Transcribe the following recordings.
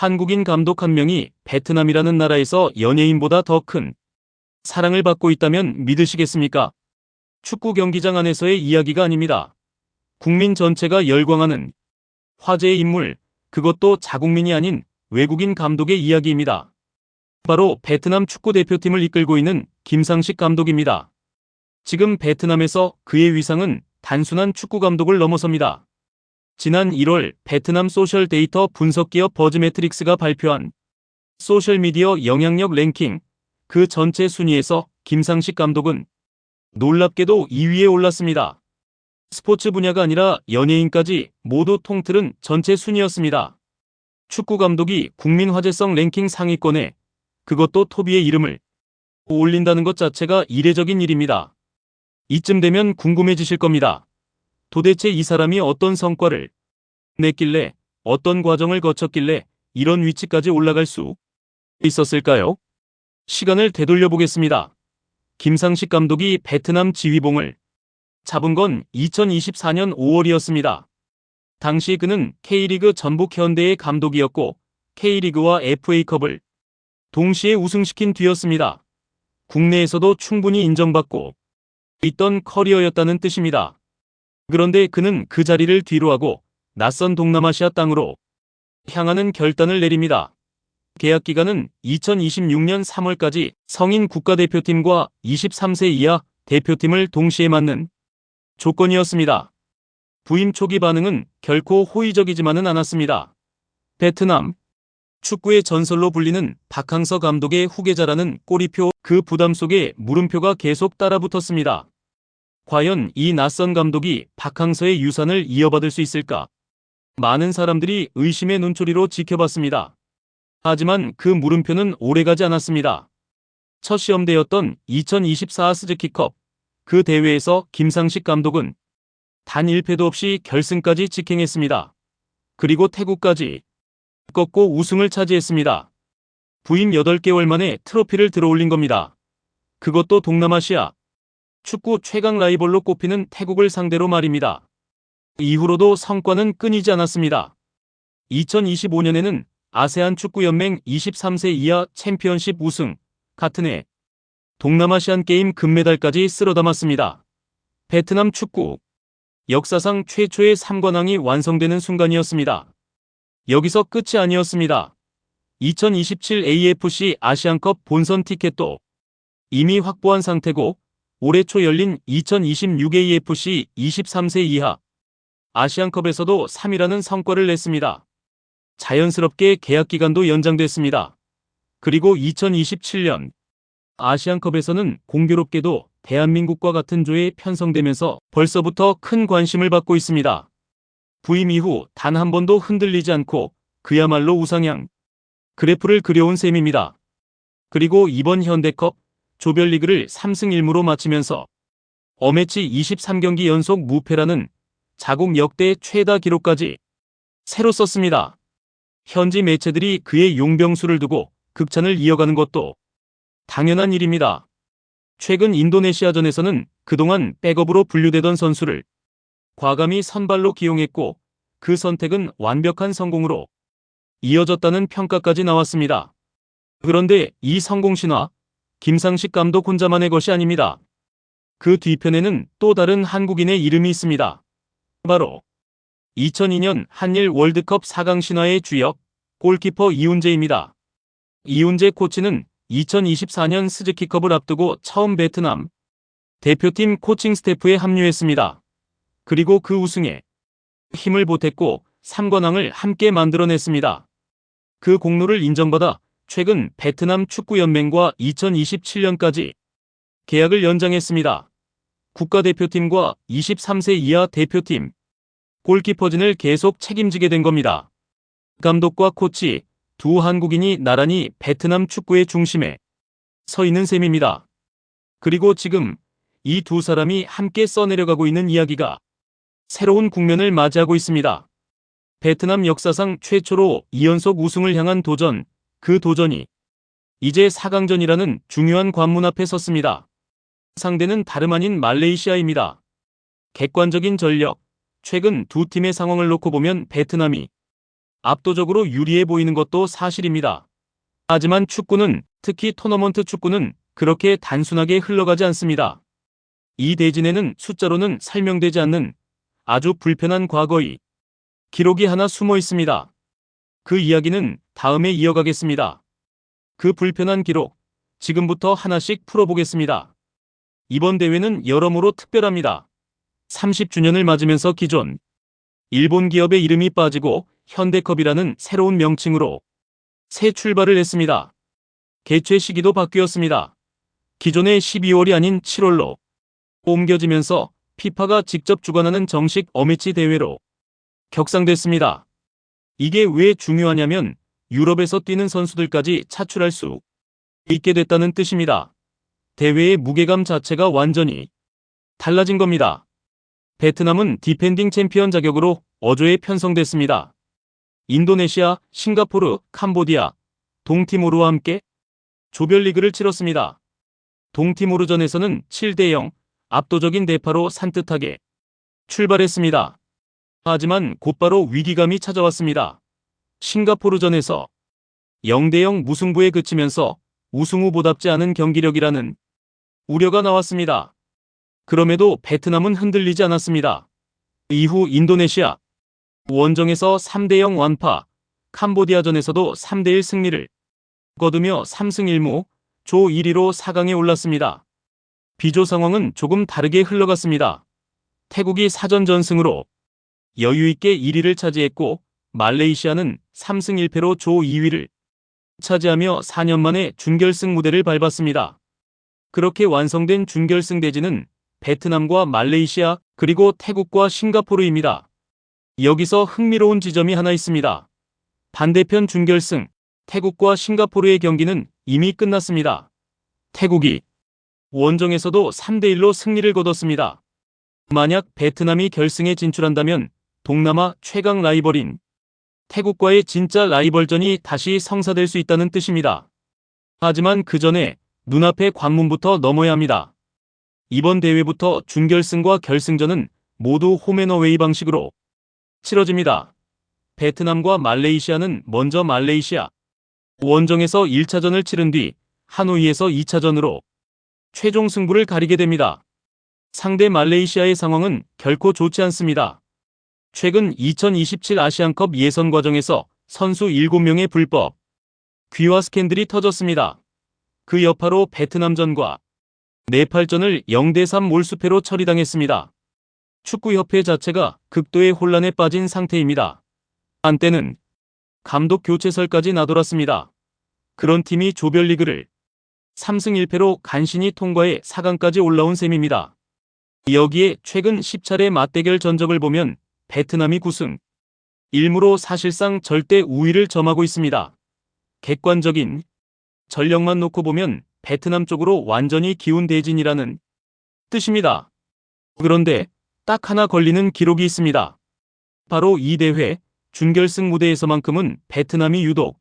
한국인 감독 한 명이 베트남이라는 나라에서 연예인보다 더 큰 사랑을 받고 있다면 믿으시겠습니까? 축구 경기장 안에서의 이야기가 아닙니다. 국민 전체가 열광하는 화제의 인물, 그것도 자국민이 아닌 외국인 감독의 이야기입니다. 바로 베트남 축구 대표팀을 이끌고 있는 김상식 감독입니다. 지금 베트남에서 그의 위상은 단순한 축구 감독을 넘어섭니다. 지난 1월 베트남 소셜 데이터 분석 기업 버즈매트릭스가 발표한 소셜미디어 영향력 랭킹, 그 전체 순위에서 김상식 감독은 놀랍게도 2위에 올랐습니다. 스포츠 분야가 아니라 연예인까지 모두 통틀은 전체 순위였습니다. 축구 감독이 국민 화제성 랭킹 상위권에, 그것도 톱2의 이름을 올린다는 것 자체가 이례적인 일입니다. 이쯤 되면 궁금해지실 겁니다. 도대체 이 사람이 어떤 성과를 냈길래, 어떤 과정을 거쳤길래 이런 위치까지 올라갈 수 있었을까요? 시간을 되돌려 보겠습니다. 김상식 감독이 베트남 지휘봉을 잡은 건 2024년 5월이었습니다. 당시 그는 K리그 전북 현대의 감독이었고 K리그와 FA컵을 동시에 우승시킨 뒤였습니다. 국내에서도 충분히 인정받고 있던 커리어였다는 뜻입니다. 그런데 그는 그 자리를 뒤로하고 낯선 동남아시아 땅으로 향하는 결단을 내립니다. 계약 기간은 2026년 3월까지 성인 국가대표팀과 23세 이하 대표팀을 동시에 맡는 조건이었습니다. 부임 초기 반응은 결코 호의적이지만은 않았습니다. 베트남 축구의 전설로 불리는 박항서 감독의 후계자라는 꼬리표, 그 부담 속에 물음표가 계속 따라붙었습니다. 과연 이 낯선 감독이 박항서의 유산을 이어받을 수 있을까? 많은 사람들이 의심의 눈초리로 지켜봤습니다. 하지만 그 물음표는 오래가지 않았습니다. 첫 시험대였던 2024 스즈키컵, 그 대회에서 김상식 감독은 단 1패도 없이 결승까지 직행했습니다. 그리고 태국까지 꺾고 우승을 차지했습니다. 부임 8개월 만에 트로피를 들어올린 겁니다. 그것도 동남아시아 축구 최강 라이벌로 꼽히는 태국을 상대로 말입니다. 이후로도 성과는 끊이지 않았습니다. 2025년에는 아세안 축구연맹 23세 이하 챔피언십 우승, 같은 해 동남아시안 게임 금메달까지 쓸어 담았습니다. 베트남 축구 역사상 최초의 3관왕이 완성되는 순간이었습니다. 여기서 끝이 아니었습니다. 2027 AFC 아시안컵 본선 티켓도 이미 확보한 상태고, 올해 초 열린 2026 AFC 23세 이하 아시안컵에서도 3위라는 성과를 냈습니다. 자연스럽게 계약 기간도 연장됐습니다. 그리고 2027년 아시안컵에서는 공교롭게도 대한민국과 같은 조에 편성되면서 벌써부터 큰 관심을 받고 있습니다. 부임 이후 단 한 번도 흔들리지 않고 그야말로 우상향 그래프를 그려온 셈입니다. 그리고 이번 현대컵 조별리그를 3승 1무로 마치면서 어매치 23경기 연속 무패라는 자국 역대 최다 기록까지 새로 썼습니다. 현지 매체들이 그의 용병수를 두고 극찬을 이어가는 것도 당연한 일입니다. 최근 인도네시아전에서는 그동안 백업으로 분류되던 선수를 과감히 선발로 기용했고, 그 선택은 완벽한 성공으로 이어졌다는 평가까지 나왔습니다. 그런데 이 성공 신화, 김상식 감독 혼자만의 것이 아닙니다. 그 뒤편에는 또 다른 한국인의 이름이 있습니다. 바로 2002년 한일 월드컵 4강 신화의 주역, 골키퍼 이훈재입니다. 이훈재 코치는 2024년 스즈키컵을 앞두고 처음 베트남 대표팀 코칭 스태프에 합류했습니다. 그리고 그 우승에 힘을 보탰고 3관왕을 함께 만들어냈습니다. 그 공로를 인정받아 최근 베트남 축구연맹과 2027년까지 계약을 연장했습니다. 국가대표팀과 23세 이하 대표팀, 골키퍼진을 계속 책임지게 된 겁니다. 감독과 코치, 두 한국인이 나란히 베트남 축구의 중심에 서 있는 셈입니다. 그리고 지금 이 두 사람이 함께 써내려가고 있는 이야기가 새로운 국면을 맞이하고 있습니다. 베트남 역사상 최초로 2연속 우승을 향한 도전, 그 도전이 이제 4강전이라는 중요한 관문 앞에 섰습니다. 상대는 다름 아닌 말레이시아입니다. 객관적인 전력, 최근 두 팀의 상황을 놓고 보면 베트남이 압도적으로 유리해 보이는 것도 사실입니다. 하지만 축구는, 특히 토너먼트 축구는 그렇게 단순하게 흘러가지 않습니다. 이 대진에는 숫자로는 설명되지 않는 아주 불편한 과거의 기록이 하나 숨어 있습니다. 그 이야기는 다음에 이어가겠습니다. 그 불편한 기록, 지금부터 하나씩 풀어보겠습니다. 이번 대회는 여러모로 특별합니다. 30주년을 맞으면서 기존 일본 기업의 이름이 빠지고 현대컵이라는 새로운 명칭으로 새 출발을 했습니다. 개최 시기도 바뀌었습니다. 기존의 12월이 아닌 7월로 옮겨지면서 피파가 직접 주관하는 정식 어매치 대회로 격상됐습니다. 이게 왜 중요하냐면 유럽에서 뛰는 선수들까지 차출할 수 있게 됐다는 뜻입니다. 대회의 무게감 자체가 완전히 달라진 겁니다. 베트남은 디펜딩 챔피언 자격으로 어조에 편성됐습니다. 인도네시아, 싱가포르, 캄보디아, 동티모르와 함께 조별리그를 치렀습니다. 동티모르전에서는 7대0 압도적인 대파로 산뜻하게 출발했습니다. 하지만 곧바로 위기감이 찾아왔습니다. 싱가포르전에서 0대0 무승부에 그치면서 우승 후보답지 않은 경기력이라는 우려가 나왔습니다. 그럼에도 베트남은 흔들리지 않았습니다. 이후 인도네시아 원정에서 3대0 완파, 캄보디아전에서도 3대1 승리를 거두며 3승 1무, 조 1위로 4강에 올랐습니다. B조 상황은 조금 다르게 흘러갔습니다. 태국이 사전 전승으로 여유있게 1위를 차지했고 말레이시아는 3승 1패로 조 2위를 차지하며 4년 만에 준결승 무대를 밟았습니다. 그렇게 완성된 준결승 대진은 베트남과 말레이시아 그리고 태국과 싱가포르입니다. 여기서 흥미로운 지점이 하나 있습니다. 반대편 준결승 태국과 싱가포르의 경기는 이미 끝났습니다. 태국이 원정에서도 3대1로 승리를 거뒀습니다. 만약 베트남이 결승에 진출한다면 동남아 최강 라이벌인 태국과의 진짜 라이벌전이 다시 성사될 수 있다는 뜻입니다. 하지만 그 전에 눈앞의 관문부터 넘어야 합니다. 이번 대회부터 준결승과 결승전은 모두 홈앤어웨이 방식으로 치러집니다. 베트남과 말레이시아는 먼저 말레이시아 원정에서 1차전을 치른 뒤 하노이에서 2차전으로 최종 승부를 가리게 됩니다. 상대 말레이시아의 상황은 결코 좋지 않습니다. 최근 2027 아시안컵 예선 과정에서 선수 7명의 불법 귀화 스캔들이 터졌습니다. 그 여파로 베트남전과 네팔전을 0대3 몰수패로 처리당했습니다. 축구협회 자체가 극도의 혼란에 빠진 상태입니다. 한때는 감독 교체설까지 나돌았습니다. 그런 팀이 조별리그를 3승 1패로 간신히 통과해 4강까지 올라온 셈입니다. 여기에 최근 10차례 맞대결 전적을 보면 베트남이 9승 1무로 사실상 절대 우위를 점하고 있습니다. 객관적인 전력만 놓고 보면 베트남 쪽으로 완전히 기운 대진이라는 뜻입니다. 그런데 딱 하나 걸리는 기록이 있습니다. 바로 이 대회 준결승 무대에서만큼은 베트남이 유독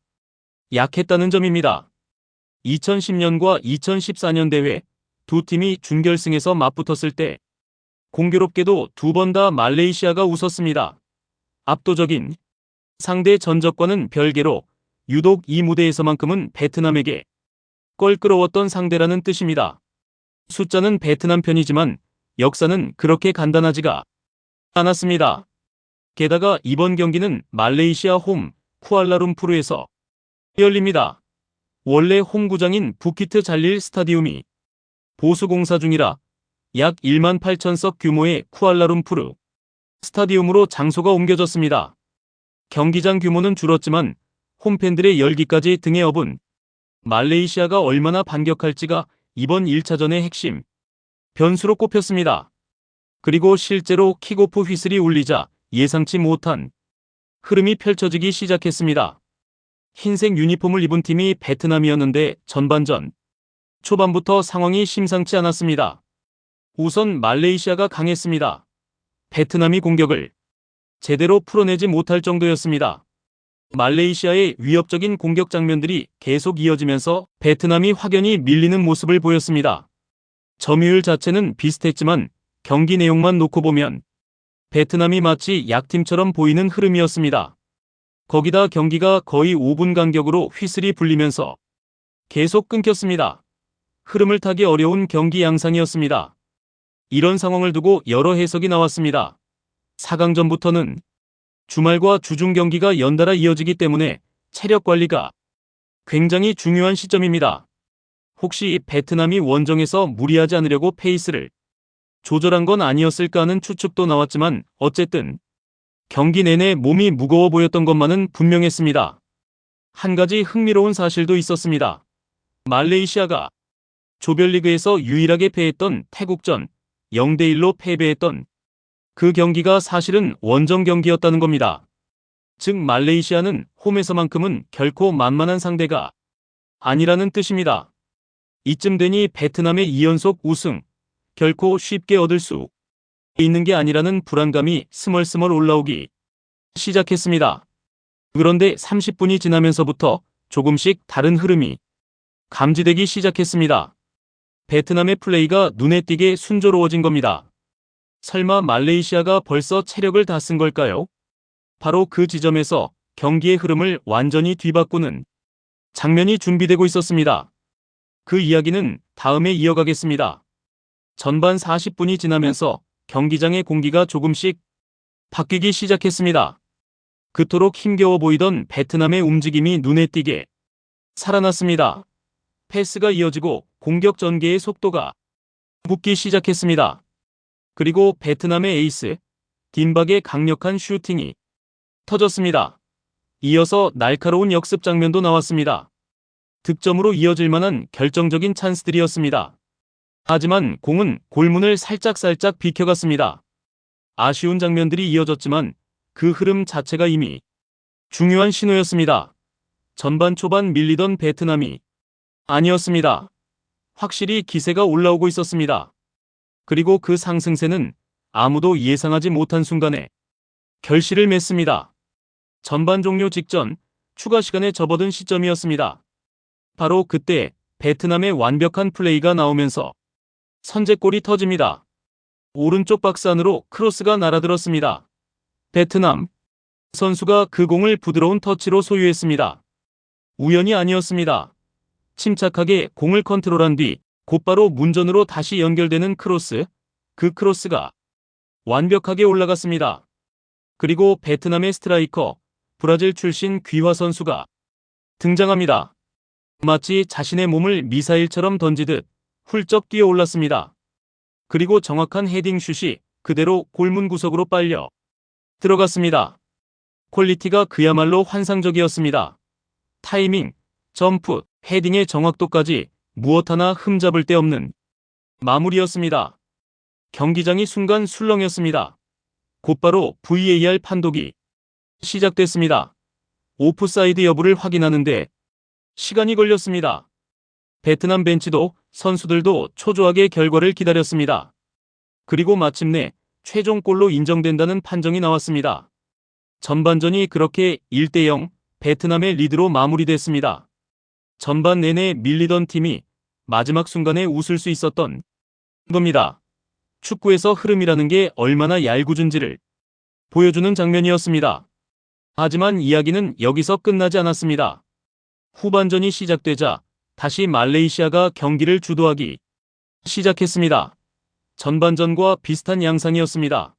약했다는 점입니다. 2010년과 2014년 대회 두 팀이 준결승에서 맞붙었을 때 공교롭게도 두 번 다 말레이시아가 웃었습니다. 압도적인 상대 전적과는 별개로 유독 이 무대에서만큼은 베트남에게 껄끄러웠던 상대라는 뜻입니다. 숫자는 베트남 편이지만 역사는 그렇게 간단하지가 않았습니다. 게다가 이번 경기는 말레이시아 홈 쿠알라룸푸르에서 열립니다. 원래 홈구장인 부키트 잘릴 스타디움이 보수공사 중이라 약 1만 8천석 규모의 쿠알라룸푸르 스타디움으로 장소가 옮겨졌습니다. 경기장 규모는 줄었지만 홈팬들의 열기까지 등에 업은 말레이시아가 얼마나 반격할지가 이번 1차전의 핵심 변수로 꼽혔습니다. 그리고 실제로 킥오프 휘슬이 울리자 예상치 못한 흐름이 펼쳐지기 시작했습니다. 흰색 유니폼을 입은 팀이 베트남이었는데 전반전 초반부터 상황이 심상치 않았습니다. 우선 말레이시아가 강했습니다. 베트남이 공격을 제대로 풀어내지 못할 정도였습니다. 말레이시아의 위협적인 공격 장면들이 계속 이어지면서 베트남이 확연히 밀리는 모습을 보였습니다. 점유율 자체는 비슷했지만 경기 내용만 놓고 보면 베트남이 마치 약팀처럼 보이는 흐름이었습니다. 거기다 경기가 거의 5분 간격으로 휘슬이 불리면서 계속 끊겼습니다. 흐름을 타기 어려운 경기 양상이었습니다. 이런 상황을 두고 여러 해석이 나왔습니다. 4강전부터는 주말과 주중 경기가 연달아 이어지기 때문에 체력 관리가 굉장히 중요한 시점입니다. 혹시 베트남이 원정에서 무리하지 않으려고 페이스를 조절한 건 아니었을까 하는 추측도 나왔지만 어쨌든 경기 내내 몸이 무거워 보였던 것만은 분명했습니다. 한 가지 흥미로운 사실도 있었습니다. 말레이시아가 조별리그에서 유일하게 패했던 태국전 0대1로 패배했던 그 경기가 사실은 원정 경기였다는 겁니다. 즉 말레이시아는 홈에서만큼은 결코 만만한 상대가 아니라는 뜻입니다. 이쯤 되니 베트남의 2연속 우승, 결코 쉽게 얻을 수 있는 게 아니라는 불안감이 스멀스멀 올라오기 시작했습니다. 그런데 30분이 지나면서부터 조금씩 다른 흐름이 감지되기 시작했습니다. 베트남의 플레이가 눈에 띄게 순조로워진 겁니다. 설마 말레이시아가 벌써 체력을 다 쓴 걸까요? 바로 그 지점에서 경기의 흐름을 완전히 뒤바꾸는 장면이 준비되고 있었습니다. 그 이야기는 다음에 이어가겠습니다. 전반 40분이 지나면서 경기장의 공기가 조금씩 바뀌기 시작했습니다. 그토록 힘겨워 보이던 베트남의 움직임이 눈에 띄게 살아났습니다. 패스가 이어지고 공격 전개의 속도가 붙기 시작했습니다. 그리고 베트남의 에이스 딘박의 강력한 슈팅이 터졌습니다. 이어서 날카로운 역습 장면도 나왔습니다. 득점으로 이어질 만한 결정적인 찬스들이었습니다. 하지만 공은 골문을 살짝 비켜갔습니다. 아쉬운 장면들이 이어졌지만 그 흐름 자체가 이미 중요한 신호였습니다. 전반 초반 밀리던 베트남이 아니었습니다. 확실히 기세가 올라오고 있었습니다. 그리고 그 상승세는 아무도 예상하지 못한 순간에 결실을 맺습니다. 전반 종료 직전 추가 시간에 접어든 시점이었습니다. 바로 그때 베트남의 완벽한 플레이가 나오면서 선제골이 터집니다. 오른쪽 박스 안으로 크로스가 날아들었습니다. 베트남 선수가 그 공을 부드러운 터치로 소유했습니다. 우연이 아니었습니다. 침착하게 공을 컨트롤한 뒤 곧바로 문전으로 다시 연결되는 크로스, 그 크로스가 완벽하게 올라갔습니다. 그리고 베트남의 스트라이커, 브라질 출신 귀화 선수가 등장합니다. 마치 자신의 몸을 미사일처럼 던지듯 훌쩍 뛰어 올랐습니다. 그리고 정확한 헤딩 슛이 그대로 골문 구석으로 빨려 들어갔습니다. 퀄리티가 그야말로 환상적이었습니다. 타이밍, 점프, 헤딩의 정확도까지 무엇 하나 흠잡을 데 없는 마무리였습니다. 경기장이 순간 술렁였습니다. 곧바로 VAR 판독이 시작됐습니다. 오프사이드 여부를 확인하는데 시간이 걸렸습니다. 베트남 벤치도 선수들도 초조하게 결과를 기다렸습니다. 그리고 마침내 최종골로 인정된다는 판정이 나왔습니다. 전반전이 그렇게 1대0 베트남의 리드로 마무리됐습니다. 전반 내내 밀리던 팀이 마지막 순간에 웃을 수 있었던 겁니다. 축구에서 흐름이라는 게 얼마나 얄궂은지를 보여주는 장면이었습니다. 하지만 이야기는 여기서 끝나지 않았습니다. 후반전이 시작되자 다시 말레이시아가 경기를 주도하기 시작했습니다. 전반전과 비슷한 양상이었습니다.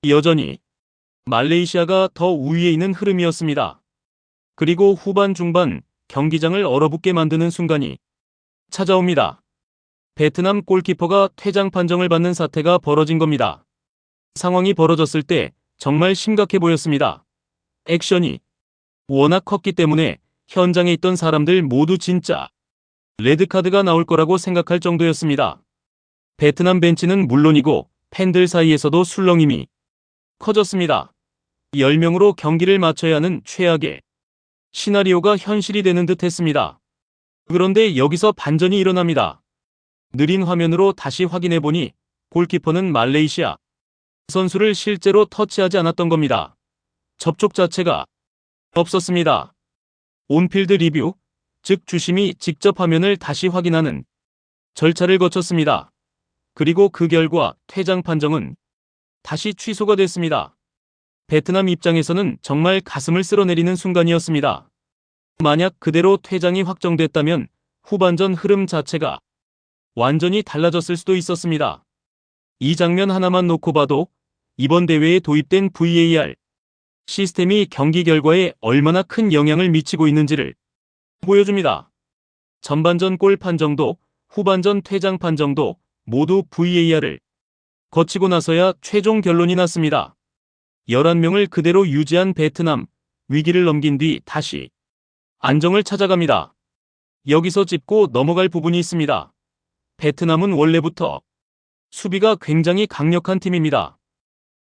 여전히 말레이시아가 더 우위에 있는 흐름이었습니다. 그리고 후반 중반 경기장을 얼어붙게 만드는 순간이 찾아옵니다. 베트남 골키퍼가 퇴장 판정을 받는 사태가 벌어진 겁니다. 상황이 벌어졌을 때 정말 심각해 보였습니다. 액션이 워낙 컸기 때문에 현장에 있던 사람들 모두 진짜 레드카드가 나올 거라고 생각할 정도였습니다. 베트남 벤치는 물론이고 팬들 사이에서도 술렁임이 커졌습니다. 10명으로 경기를 마쳐야 하는 최악의 시나리오가 현실이 되는 듯 했습니다. 그런데 여기서 반전이 일어납니다. 느린 화면으로 다시 확인해보니 골키퍼는 말레이시아 선수를 실제로 터치하지 않았던 겁니다. 접촉 자체가 없었습니다. 온필드 리뷰, 즉 주심이 직접 화면을 다시 확인하는 절차를 거쳤습니다. 그리고 그 결과 퇴장 판정은 다시 취소가 됐습니다. 베트남 입장에서는 정말 가슴을 쓸어내리는 순간이었습니다. 만약 그대로 퇴장이 확정됐다면 후반전 흐름 자체가 완전히 달라졌을 수도 있었습니다. 이 장면 하나만 놓고 봐도 이번 대회에 도입된 VAR 시스템이 경기 결과에 얼마나 큰 영향을 미치고 있는지를 보여줍니다. 전반전 골 판정도 후반전 퇴장 판정도 모두 VAR을 거치고 나서야 최종 결론이 났습니다. 11명을 그대로 유지한 베트남, 위기를 넘긴 뒤 다시 안정을 찾아갑니다. 여기서 짚고 넘어갈 부분이 있습니다. 베트남은 원래부터 수비가 굉장히 강력한 팀입니다.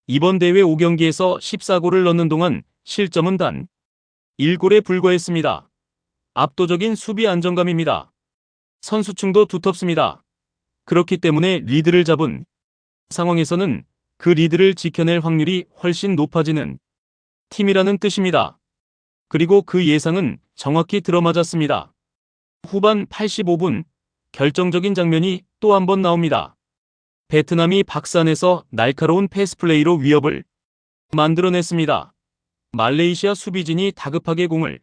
이번 대회 5경기에서 14골을 넣는 동안 실점은 단 1골에 불과했습니다. 압도적인 수비 안정감입니다. 선수층도 두텁습니다. 그렇기 때문에 리드를 잡은 상황에서는 그 리드를 지켜낼 확률이 훨씬 높아지는 팀이라는 뜻입니다. 그리고 그 예상은 정확히 들어맞았습니다. 후반 85분 결정적인 장면이 또 한 번 나옵니다. 베트남이 박스안에서 날카로운 패스플레이로 위협을 만들어냈습니다. 말레이시아 수비진이 다급하게 공을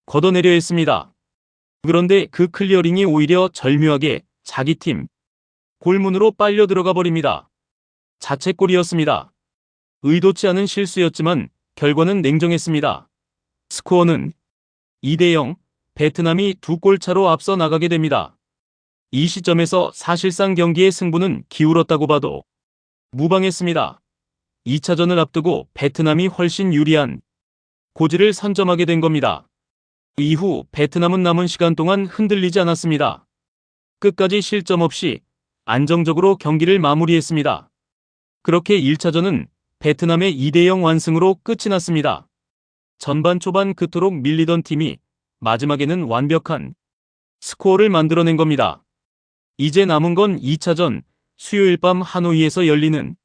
걷어내려 했습니다. 그런데 그 클리어링이 오히려 절묘하게 자기 팀 골문으로 빨려 들어가 버립니다. 자책골이었습니다. 의도치 않은 실수였지만 결과는 냉정했습니다. 스코어는 2대0, 베트남이 2골 차로 앞서 나가게 됩니다. 이 시점에서 사실상 경기의 승부는 기울었다고 봐도 무방했습니다. 2차전을 앞두고 베트남이 훨씬 유리한 고지를 선점하게 된 겁니다. 이후 베트남은 남은 시간 동안 흔들리지 않았습니다. 끝까지 실점 없이 안정적으로 경기를 마무리했습니다. 그렇게 1차전은 베트남의 2대0 완승으로 끝이 났습니다. 전반 초반 그토록 밀리던 팀이 마지막에는 완벽한 스코어를 만들어낸 겁니다. 이제 남은 건 2차전 수요일 밤 하노이에서 열리는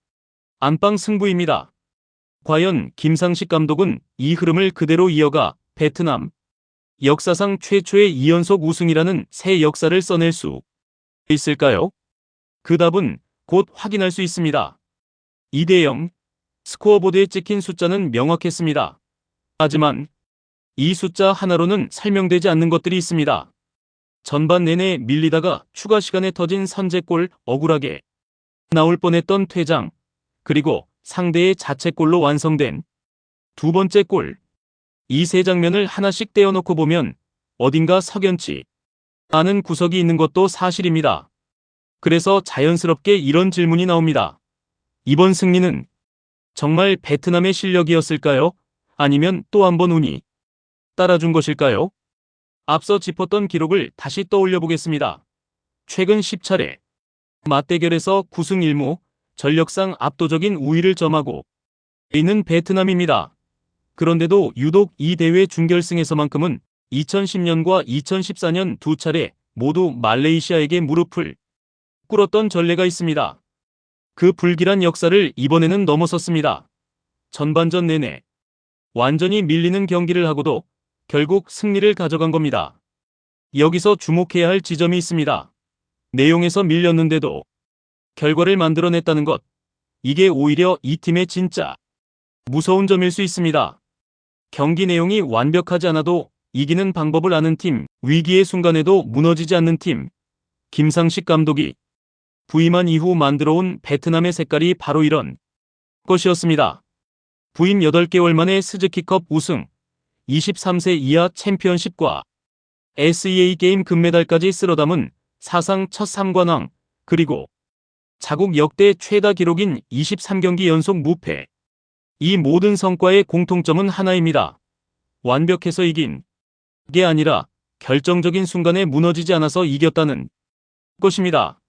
안방 승부입니다. 과연 김상식 감독은 이 흐름을 그대로 이어가 베트남 역사상 최초의 2연속 우승이라는 새 역사를 써낼 수 있을까요? 그 답은 곧 확인할 수 있습니다. 2대0, 스코어보드에 찍힌 숫자는 명확했습니다. 하지만 이 숫자 하나로는 설명되지 않는 것들이 있습니다. 전반 내내 밀리다가 추가 시간에 터진 선제골, 억울하게 나올 뻔했던 퇴장, 그리고 상대의 자책골로 완성된 두 번째 골. 이 세 장면을 하나씩 떼어놓고 보면 어딘가 석연치 않은 구석이 있는 것도 사실입니다. 그래서 자연스럽게 이런 질문이 나옵니다. 이번 승리는 정말 베트남의 실력이었을까요? 아니면 또 한 번 운이 따라준 것일까요? 앞서 짚었던 기록을 다시 떠올려 보겠습니다. 최근 10차례 맞대결에서 9승 1무, 전력상 압도적인 우위를 점하고 있는 베트남입니다. 그런데도 유독 이 대회 준결승에서만큼은 2010년과 2014년 두 차례 모두 말레이시아에게 무릎을 꿇었던 전례가 있습니다. 그 불길한 역사를 이번에는 넘어섰습니다. 전반전 내내 완전히 밀리는 경기를 하고도 결국 승리를 가져간 겁니다. 여기서 주목해야 할 지점이 있습니다. 내용에서 밀렸는데도 결과를 만들어냈다는 것. 이게 오히려 이 팀의 진짜 무서운 점일 수 있습니다. 경기 내용이 완벽하지 않아도 이기는 방법을 아는 팀, 위기의 순간에도 무너지지 않는 팀. 김상식 감독이 부임한 이후 만들어온 베트남의 색깔이 바로 이런 것이었습니다. 부임 8개월 만에 스즈키컵 우승, 23세 이하 챔피언십과 SEA 게임 금메달까지 쓸어담은 사상 첫 3관왕, 그리고 자국 역대 최다 기록인 23경기 연속 무패. 이 모든 성과의 공통점은 하나입니다. 완벽해서 이긴 게 아니라 결정적인 순간에 무너지지 않아서 이겼다는 것입니다.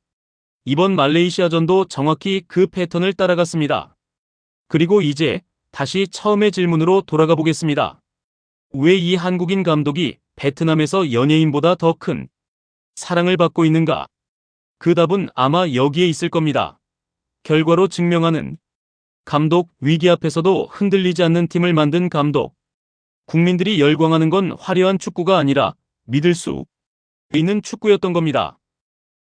이번 말레이시아전도 정확히 그 패턴을 따라갔습니다. 그리고 이제 다시 처음의 질문으로 돌아가 보겠습니다. 왜 이 한국인 감독이 베트남에서 연예인보다 더 큰 사랑을 받고 있는가? 그 답은 아마 여기에 있을 겁니다. 결과로 증명하는 감독, 위기 앞에서도 흔들리지 않는 팀을 만든 감독. 국민들이 열광하는 건 화려한 축구가 아니라 믿을 수 있는 축구였던 겁니다.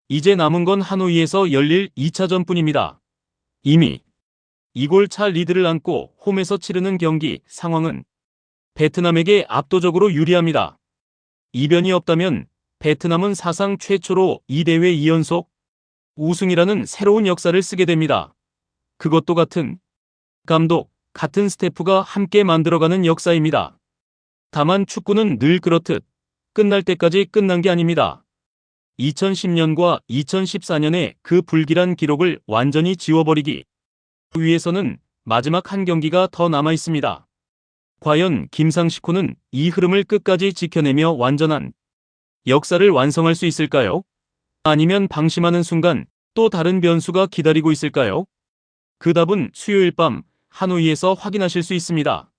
이제 남은 건 하노이에서 열릴 2차전뿐입니다. 이미 2골차 리드를 안고 홈에서 치르는 경기 상황은 베트남에게 압도적으로 유리합니다. 이변이 없다면 베트남은 사상 최초로 2대회 2연속 우승이라는 새로운 역사를 쓰게 됩니다. 그것도 같은 감독, 같은 스태프가 함께 만들어가는 역사입니다. 다만 축구는 늘 그렇듯 끝날 때까지 끝난 게 아닙니다. 2010년과 2014년의 그 불길한 기록을 완전히 지워버리기 위해서는 마지막 한 경기가 더 남아 있습니다. 과연 김상식호는 이 흐름을 끝까지 지켜내며 완전한 역사를 완성할 수 있을까요? 아니면 방심하는 순간 또 다른 변수가 기다리고 있을까요? 그 답은 수요일 밤 하노이에서 확인하실 수 있습니다.